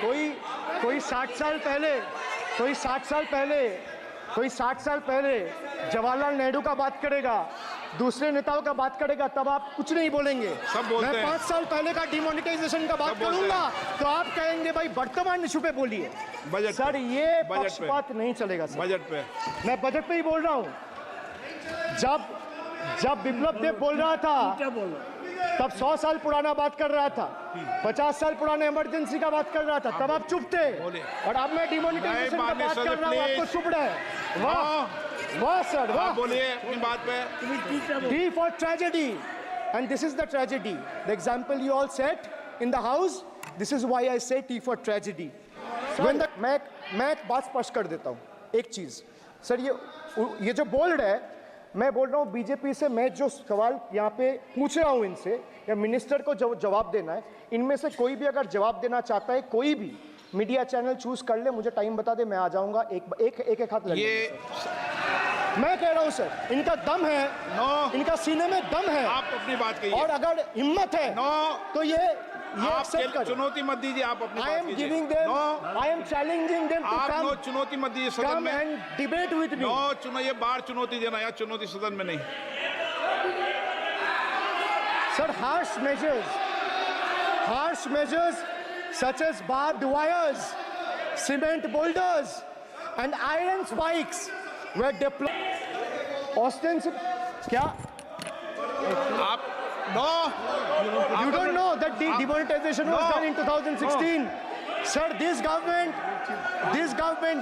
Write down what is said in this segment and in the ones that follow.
कोई कोई 60 साल पहले कोई 60 साल पहले जवाहरलाल नेहरू का बात करेगा, दूसरे नेताओं का बात करेगा, तब आप कुछ नहीं बोलेंगे। सब बोलते मैं हैं। 5 साल पहले का डिमोनेटाइजेशन का बात करूंगा तो आप कहेंगे भाई वर्तमान इशू पे बोलिए। बजट सर पे। ये बजट पे। पक्षपात नहीं चलेगा सर। बजट पे मैं बजट पे ही बोल रहा हूँ। जब बिप्लब देव बोल रहा था तब 100 साल पुराना बात कर रहा था, 50 साल पुराने इमरजेंसी का बात कर रहा था, तब आप चुप थे। और अब मैं डिमोनेटाइजेशन का बात कर रहा हूँ, आपको चुप रहे। वाह वाह सर वाह। बोलिए अपनी बात पे। T for tragedy, and this is the tragedy. The example you all set in the house. This is why I say T for tragedy. When the मैं एक बात स्पष्ट कर देता हूँ, एक चीज सर, ये जो बोल्ड है, मैं बोल रहा हूँ बीजेपी से, मैं जो सवाल यहाँ पे पूछ रहा हूँ इनसे, या मिनिस्टर को जवाब देना है, इनमें से कोई भी अगर जवाब देना चाहता है, कोई भी मीडिया चैनल चूज कर ले, मुझे टाइम बता दे, मैं आ जाऊंगा। एक हाथ लगे। मैं कह रहा हूं सर, इनका दम है, इनका सीने में दम है। आप अपनी बात कहिए। और अगर हिम्मत है तो ये एक्सेप्ट कर। चुनौती मत दीजिए, आप अपनी I बात am कीजिए। giving them, I am challenging them to आप चुनौती मत दीजिए सदन come में। and debate with me. ये बार चुनौती देना, या चुनौती सदन में नहीं। Sir, harsh measures such as barbed wires, cement boulders and iron spikes were deployed. क्या? आप You don't know that the demonetization was done in 2016. Sir, this government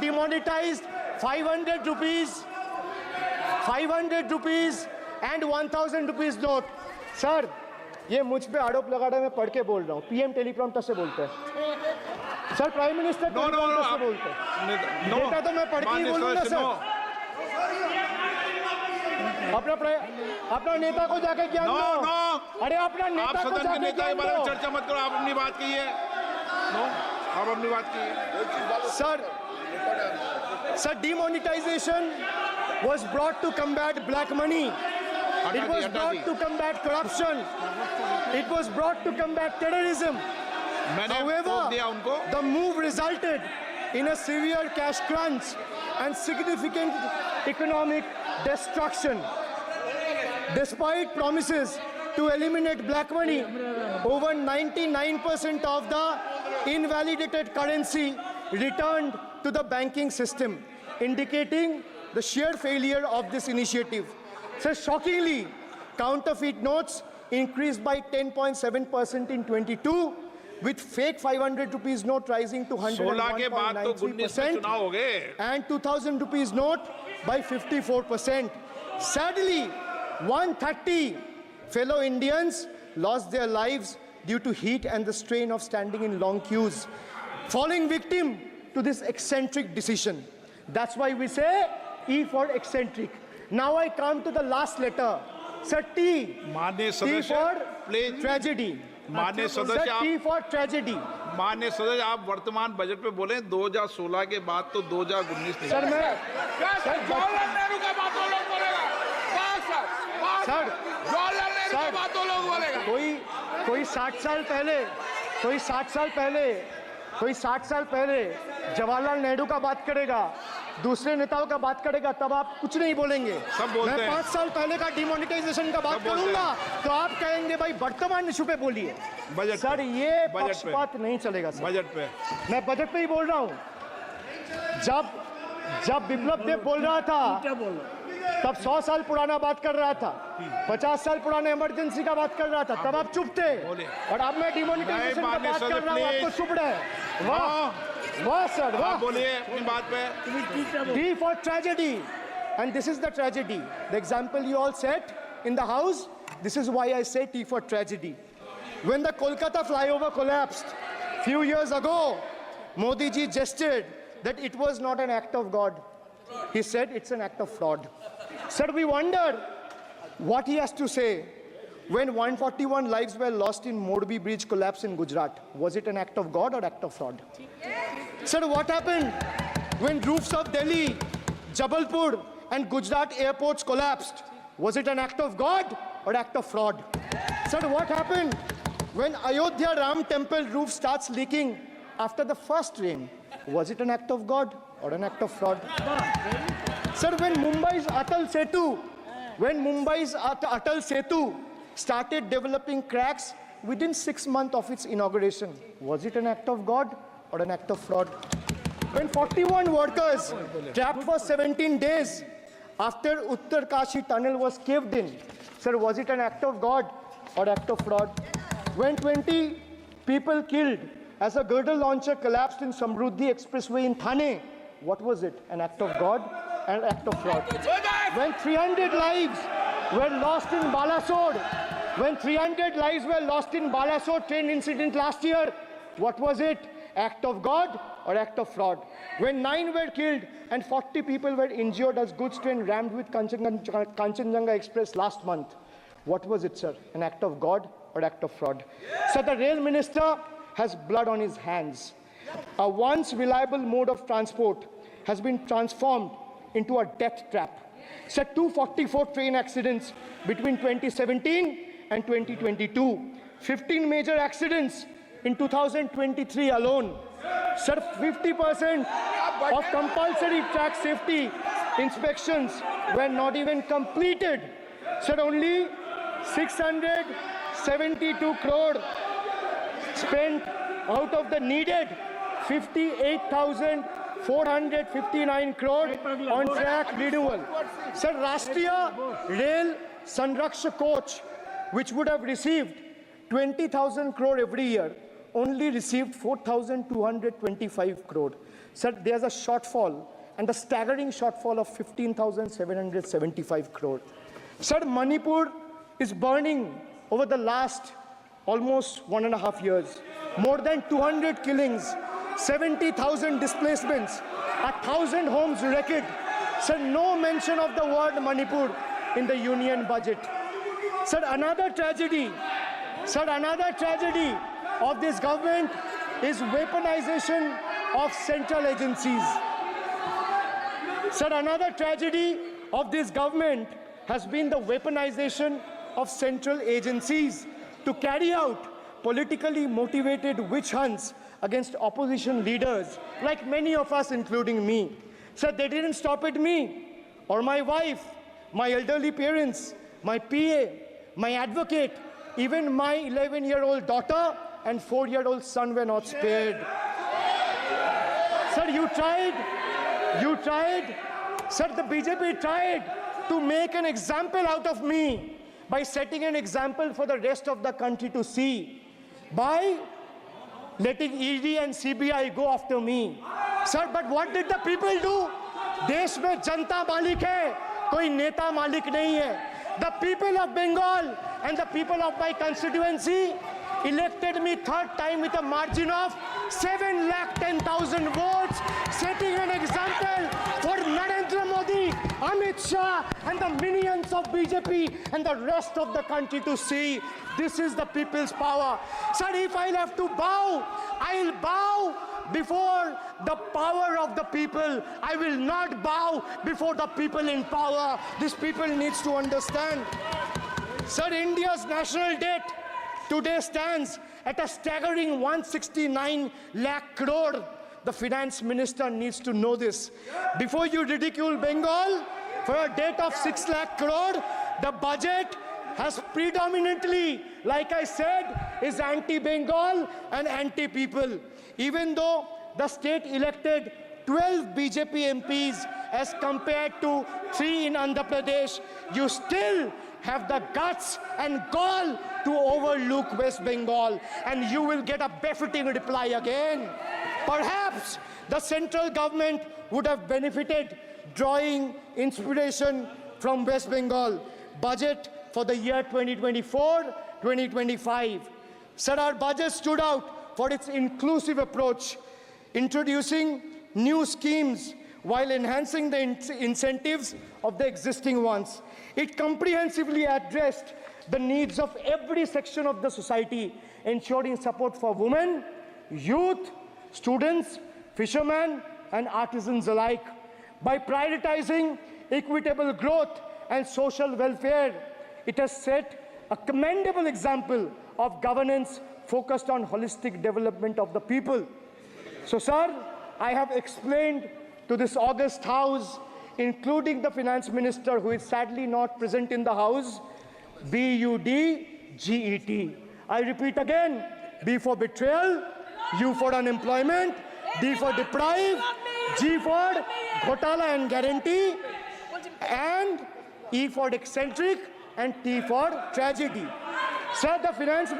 demonetized 500 rupees and 1000 rupees note. Sir, ये मुझ पे आरोप लगा रहा है, मैं पढ़ के बोल रहा हूँ। पीएम टेलीप्रॉम्प्टर से बोलते हैं सर, प्राइम मिनिस्टर टेलीप्रॉम्प्टर से बोलते हैं। डेटा तो मैं पढ़ के ही बोलूंगा सर। अपना नेता को जाके ज्ञान दो। अरे अपना नेता को जाके ज्ञान दो। चर्चा मत करो, आप अपनी बात कीजिए। आप अपनी बात कीजिए। Sir, demonetization was brought to combat black money. It was brought to combat corruption. It was brought to combat terrorism. However, the move resulted in a severe cash crunch and significant economic destruction. Despite promises to eliminate black money, over 99% of the invalidated currency returned to the banking system, indicating the sheer failure of this initiative. So shockingly, counterfeit notes increased by 10.7% in 22, with fake 500 rupees note rising to 101.93% and 2000 rupees note by 54%. Sadly, 130 fellow Indians lost their lives due to heat and the strain of standing in long queues, falling victim to this eccentric decision. That's why we say E for eccentric. Now I come to the last letter. Sir, T for tragedy. Sir, T for tragedy. माननीय सदस्य, आप वर्तमान budget पे बोले 2016 के बाद तो 2019 नहीं। सर मैं जवाहरलाल नेहरू का बात वो लोग बोलेगा। सर जवाहरलाल नेहरू का बात वो लोग बोलेगा। कोई 60 साल पहले जवाहरलाल नेहरू का बात करेगा, दूसरे नेताओं का बात करेगा, तब आप कुछ नहीं बोलेंगे। सब बोलते हैं। मैं 5 साल पहले का डिमोनेटाइजेशन का बात करूंगा तो आप कहेंगे भाई वर्तमान इशू पे बोलिए। सर ये पक्षपात नहीं चलेगा सर। बजट पे मैं बजट पे ही बोल रहा हूँ। जब बिप्लब देव बोल रहा था तब 100 साल पुराना बात कर रहा था, 50 साल पुराने इमरजेंसी का बात कर रहा था, तब आप चुप थे। और अब मैं डिमोनेटाइजेशन का बात कर रहा हूँ, आपको चुप रहे। वाह सर वाह। बोलिए अपनी बात पे। T for tragedy, and this is the tragedy. The example you all set in the house. This is why I say T for tragedy. When the Kolkata flyover collapsed few years ago, Modi ji gestured that it was not an act of God. He said it's an act of fraud. Sir, we wonder what he has to say when 141 lives were lost in Morbi Bridge collapse in Gujarat. Was it an act of God or act of fraud? Sir, what happened when roofs of Delhi, Jabalpur and Gujarat airports collapsed? Was it an act of God or act of fraud? Sir, what happened when Ayodhya Ram temple roof starts leaking after the first rain, was it an act of God or an act of fraud? Sir, when Mumbai's Atal Setu started developing cracks within 6 months of its inauguration, was it an act of God or an act of fraud? When 41 workers trapped for 17 days after Uttarkashi tunnel was caved in, sir, was it an act of God or act of fraud? When 20 people killed as a girdle launcher collapsed in Samruddhi Expressway in Thane, what was it? An act of God and an act of fraud? When 300 lives were lost in Balasore, train incident last year, what was it? Act of God or act of fraud? When 9 were killed and 40 people were injured as goods train rammed with Kanchenjunga Express last month, what was it, sir? An act of God or act of fraud? So the rail minister has blood on his hands. A once reliable mode of transport has been transformed into a death trap. So 244 train accidents between 2017 and 2022. 15 major accidents in 2023 alone. Sir, 50% of compulsory track safety inspections were not even completed. Sir, only 672 crore spent out of the needed 58,459 crore on track renewal. Sir, Rashtriya Rail Sanrakshak coach, which would have received 20,000 crore every year, only received 4,225 crore. Sir, there's a shortfall, and a staggering shortfall of 15,775 crore. Sir, Manipur is burning over the last almost 1.5 years. More than 200 killings, 70,000 displacements, 1,000 homes wrecked. Sir, no mention of the word Manipur in the union budget. Sir, another tragedy of this government is weaponization of central agencies. Sir, another tragedy of this government has been the weaponization of central agencies to carry out politically motivated witch hunts against opposition leaders, like many of us, including me. Sir, they didn't stop at me or my wife, my elderly parents, my PA, my advocate, even my 11-year-old daughter and 4-year-old son were not spared. Sir, you tried. Sir, the BJP tried to make an example out of me by setting an example for the rest of the country to see, by letting ED and CBI go after me. Sir, but what did the people do? देश में जनता मालिक है, कोई नेता मालिक नहीं है. The people of Bengal and the people of my constituency elected me third time with a margin of 710,000 votes, setting an example for Narendra Modi, Amit Shah and the minions of BJP and the rest of the country to see. This is the people's power. Sir, if I'll have to bow, I'll bow before the power of the people. I will not bow before the people in power. This people needs to understand. Sir, India's national debt today stands at a staggering 169 lakh crore. The finance minister needs to know this. Before you ridicule Bengal for a debt of 6 lakh crore, the budget has predominantly, like I said, is anti-Bengal and anti-people. Even though the state elected 12 BJP MPs as compared to 3 in Andhra Pradesh, you still have the guts and gall to overlook West Bengal, and you will get a befitting reply again. Perhaps the central government would have benefited drawing inspiration from West Bengal budget for the year 2024-2025. Sir, our budget stood out for its inclusive approach, introducing new schemes while enhancing the incentives of the existing ones. It comprehensively addressed the needs of every section of the society, ensuring support for women, youth, students, fishermen, and artisans alike. By prioritizing equitable growth and social welfare, it has set a commendable example of governance focused on holistic development of the people. So, sir, I have explained to this august house, including the finance minister, who is sadly not present in the house, BUDGET. I repeat again, B for betrayal, U for unemployment, D for deprive, G for ghotala and guarantee, and E for eccentric, and T for tragedy. Sir, the finance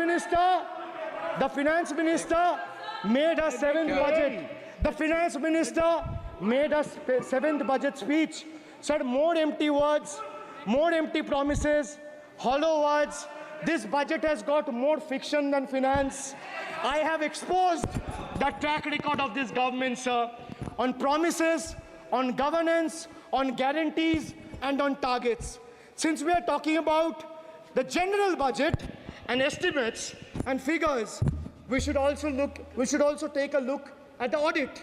minister made a seventh budget. The finance minister made a seventh budget speech. Said more empty words, more empty promises, hollow words. This budget has got more fiction than finance. I have exposed the track record of this government, sir, on promises, on governance, on guarantees, and on targets. Since we are talking about the general budget and estimates and figures, we should also take a look at the audit,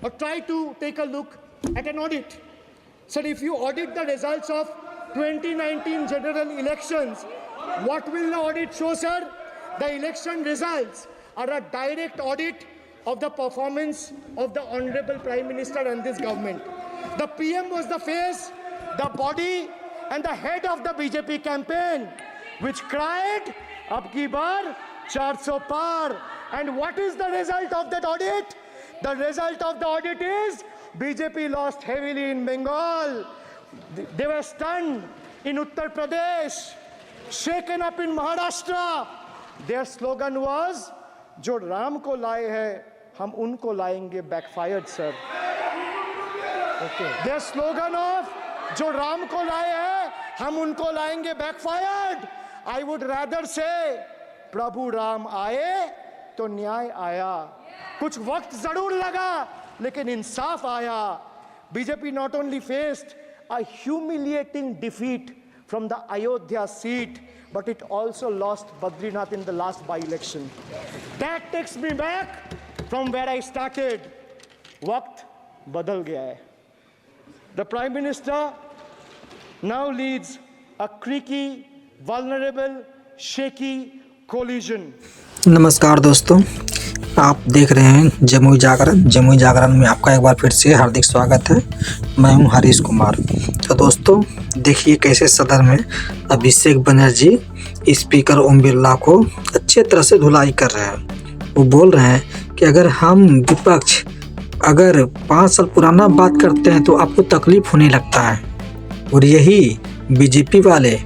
or try to take a look at an audit. So if you audit the results of 2019 general elections, what will the audit show, sir? The election results are a direct audit of the performance of the Honorable Prime Minister and this government. The PM was the face, the body, and the head of the BJP campaign, which cried, "Ab ki baar 400 par." And what is the result of that audit? The result of the audit is BJP lost heavily in Bengal. They were stunned in Uttar Pradesh, shaken up in Maharashtra. Their slogan was, "Jo Ram ko laaye hai, hum unko laayenge," backfired, sir. Okay. Their slogan of "Jo Ram ko laaye hai, hum unko laayenge," backfired. I would rather say, "Prabhu Ram aaye, to न्याय आया." कुछ वक्त जरूर लगा, लेकिन इंसाफ आया. BJP not only faced a humiliating defeat from the Ayodhya seat, but it also lost Badrinath in the last by-election. That takes me back from where I started. वक्त बदल गया है. The Prime Minister now leads a creaky, vulnerable, shaky coalition. नमस्कार दोस्तों, आप देख रहे हैं जमुई जागरण में आपका एक बार फिर से हार्दिक स्वागत है। मैं हूं हरीश कुमार। तो दोस्तों देखिए कैसे सदन में अभिषेक बनर्जी स्पीकर ओम बिरला को अच्छे तरह से धुलाई कर रहे हैं। वो बोल रहे हैं कि अगर हम विपक्ष अगर 5 साल पुराना बात करते हैं तो आपको तकलीफ होने लगता है, और यही बीजेपी वाले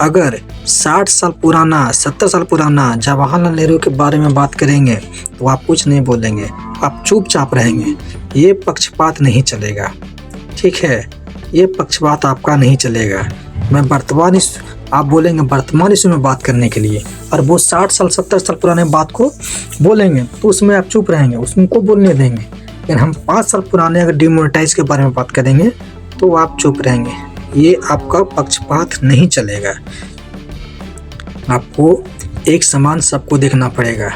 अगर 60 साल पुराना 70 साल पुराना जवाहरलाल नेहरू के बारे में बात करेंगे तो आप कुछ नहीं बोलेंगे, आप चुपचाप रहेंगे। ये पक्षपात नहीं चलेगा, ठीक है, ये पक्षपात आपका नहीं चलेगा। मैं आप बोलेंगे वर्तमान इशू में बात करने के लिए, और वो 60 साल 70 साल पुराने बात को बोलेंगे तो उसमें आप चुप रहेंगे, उसमें को बोलने देंगे। लेकिन हम 5 साल पुराने अगर डिमोनेटाइज के बारे में बात करेंगे तो आप चुप रहेंगे। ये आपका पक्षपात नहीं चलेगा। आपको एक समान सबको देखना पड़ेगा,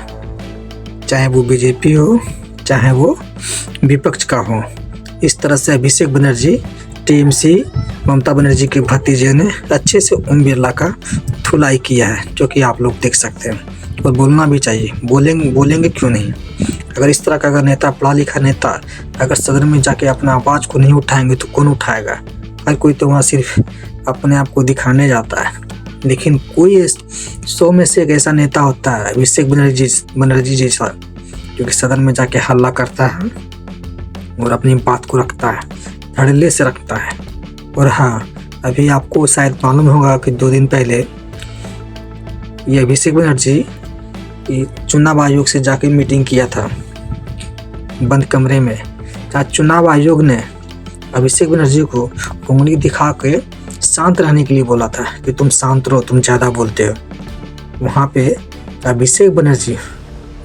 चाहे वो बीजेपी हो चाहे वो विपक्ष का हो। इस तरह से अभिषेक बनर्जी टीएमसी ममता बनर्जी के भतीजे ने अच्छे से ओम बिरला का धुलाई किया है, जो कि आप लोग देख सकते हैं, और बोलना भी चाहिए। बोलेंगे क्यों नहीं? अगर इस तरह का अगर नेता, पढ़ा लिखा नेता अगर सदन में जाके अपना आवाज़ को नहीं उठाएंगे तो कौन उठाएगा? हर कोई तो वहाँ सिर्फ अपने आप को दिखाने जाता है, लेकिन कोई 100 में से एक ऐसा नेता होता है अभिषेक बनर्जी जैसा, जो कि सदन में जाके हल्ला करता है और अपनी बात को रखता है, धड़ल्ले से रखता है। और हाँ, अभी आपको शायद मालूम होगा कि 2 दिन पहले ये अभिषेक बनर्जी चुनाव आयोग से जाके मीटिंग किया था बंद कमरे में, जहाँ चुनाव आयोग ने अभिषेक बनर्जी को उंगली दिखा के शांत रहने के लिए बोला था कि तुम शांत रहो, तुम ज़्यादा बोलते हो। वहाँ पे अभिषेक बनर्जी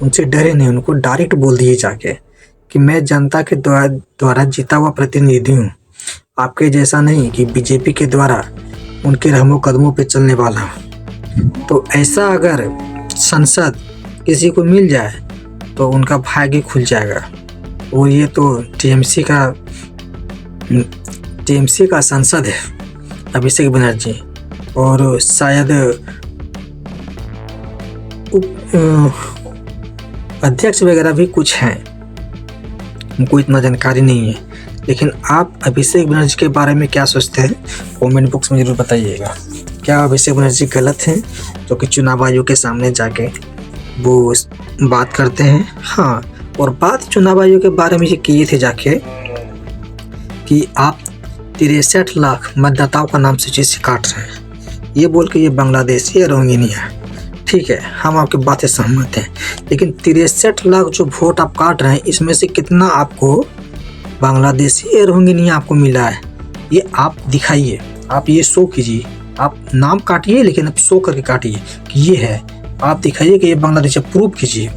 उनसे डरे नहीं, उनको डायरेक्ट बोल दिए जाके कि मैं जनता के द्वारा जीता हुआ प्रतिनिधि हूँ, आपके जैसा नहीं कि बीजेपी के द्वारा उनके रहमो कदमों पे चलने वाला हूँ। तो ऐसा अगर संसद किसी को मिल जाए तो उनका भाग्य खुल जाएगा। और ये तो टीएमसी का सांसद है अभिषेक बनर्जी, और शायद अध्यक्ष वगैरह भी कुछ हैं। हमको इतना जानकारी नहीं है। लेकिन आप अभिषेक बनर्जी के बारे में क्या सोचते हैं कमेंट बॉक्स में ज़रूर बताइएगा। क्या अभिषेक बनर्जी गलत हैं जो कि चुनाव आयोग के सामने जाके वो बात करते हैं? हाँ, और बात चुनाव आयोग के बारे में ये किए थे जाके कि आप 63 लाख मतदाताओं का नाम सूची से काट रहे हैं, ये बोल के ये बांग्लादेशी या रोहिंग्या। ठीक है, हम आपकी बात से सहमत हैं, लेकिन 63 लाख जो वोट आप काट रहे हैं इसमें से कितना आपको बांग्लादेशी या रोहिंग्या आपको मिला है, ये आप दिखाइए। आप ये शो कीजिए, आप नाम काटिए लेकिन आप शो करके काटिए कि ये है, आप दिखाइए कि ये बांग्लादेशी, प्रूव कीजिए।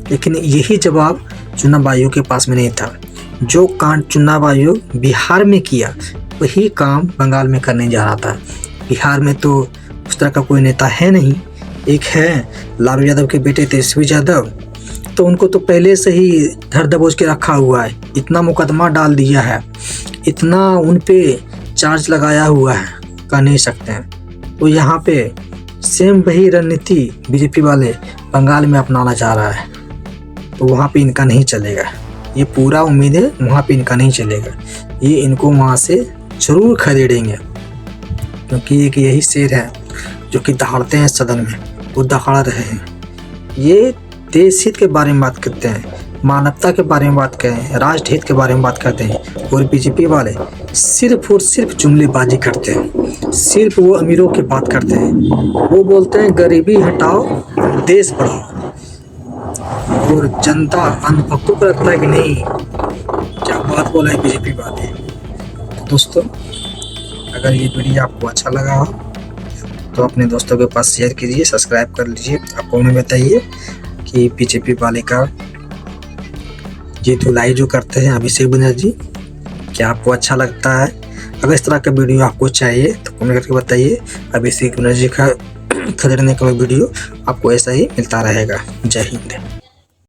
लेकिन यही जवाब चुनाव आयोग के पास में नहीं था। जो कांड चुनाव आयोग बिहार में किया वही काम बंगाल में करने जा रहा था। बिहार में तो उस तरह का कोई नेता है नहीं। एक है लालू यादव के बेटे तेजस्वी यादव, तो उनको तो पहले से ही धर दबोच के रखा हुआ है, इतना मुकदमा डाल दिया है, इतना उन पे चार्ज लगाया हुआ है, कह नहीं सकते हैं। तो यहाँ पे सेम वही रणनीति बीजेपी वाले बंगाल में अपनाना चाह रहा है, तो वहाँ पे इनका नहीं चलेगा। ये पूरा उम्मीद है वहाँ पे इनका नहीं चलेगा, ये इनको वहाँ से ज़रूर खदेड़ेंगे, क्योंकि एक यही शेर है जो कि दहाड़ते हैं सदन में, वो दहाड़ रहे हैं। ये देश हित के बारे में बात करते हैं, मानवता के बारे में बात करें, राष्ट्र हित के बारे में बात करते हैं, और बीजेपी वाले सिर्फ और सिर्फ जुमलेबाजी करते हैं, सिर्फ वो अमीरों की बात करते हैं। वो बोलते हैं गरीबी हटाओ देश बढ़ाओ, और जनता अनुभक्तों को लगता है कि नहीं, क्या बात बोला है बीजेपी वाले। तो दोस्तों, अगर ये वीडियो आपको अच्छा लगा हो तो अपने दोस्तों के पास शेयर कीजिए, सब्सक्राइब कर लीजिए। आप कमेंट में बताइए कि बीजेपी वाले का ये धुलाई जो करते हैं अभिषेक बनर्जी, क्या आपको अच्छा लगता है? अगर इस तरह का वीडियो आपको चाहिए तो कमेंट करके बताइए। अभिषेक बनर्जी का खदेड़ने का वीडियो आपको ऐसा ही मिलता रहेगा। जय हिंद।